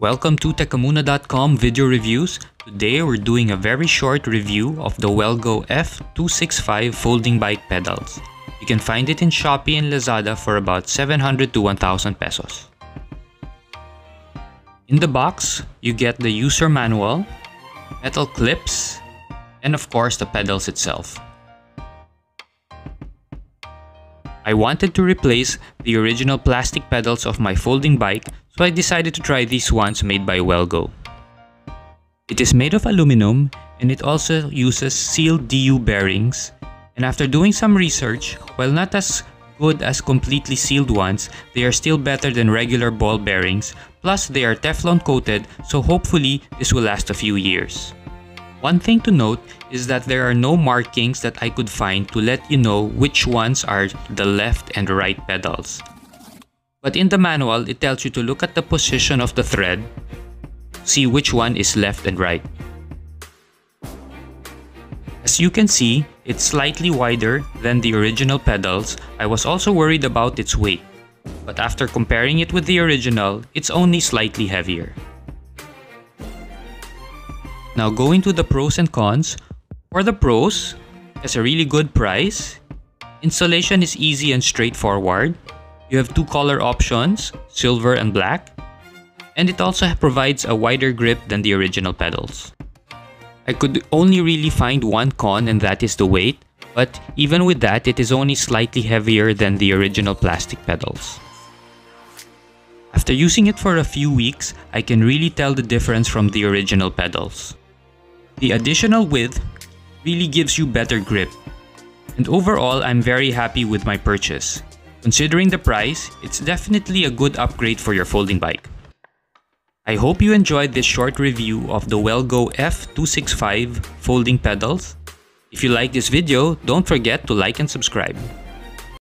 Welcome to Techamuna.com video reviews. Today we're doing a very short review of the Wellgo F265 Folding Pedals. You can find it in Shopee and Lazada for about 700 to 1,000 pesos. In the box, you get the user manual, metal clips, and of course the pedals itself. I wanted to replace the original plastic pedals of my folding bike, so I decided to try these ones made by Wellgo. It is made of aluminum and it also uses sealed DU bearings, and after doing some research, while not as good as completely sealed ones, they are still better than regular ball bearings, plus they are Teflon coated, so hopefully this will last a few years. One thing to note is that there are no markings that I could find to let you know which ones are the left and right pedals. But in the manual, it tells you to look at the position of the thread, see which one is left and right. As you can see, it's slightly wider than the original pedals. I was also worried about its weight, but after comparing it with the original, it's only slightly heavier. Now going to the pros and cons. For the pros, it's a really good price. Installation is easy and straightforward. You have two color options, silver and black. And it also provides a wider grip than the original pedals. I could only really find one con, and that is the weight. But even with that, it is only slightly heavier than the original plastic pedals. After using it for a few weeks, I can really tell the difference from the original pedals. The additional width really gives you better grip. And overall, I'm very happy with my purchase. Considering the price, it's definitely a good upgrade for your folding bike. I hope you enjoyed this short review of the Wellgo F265 Folding Pedals. If you like this video, don't forget to like and subscribe.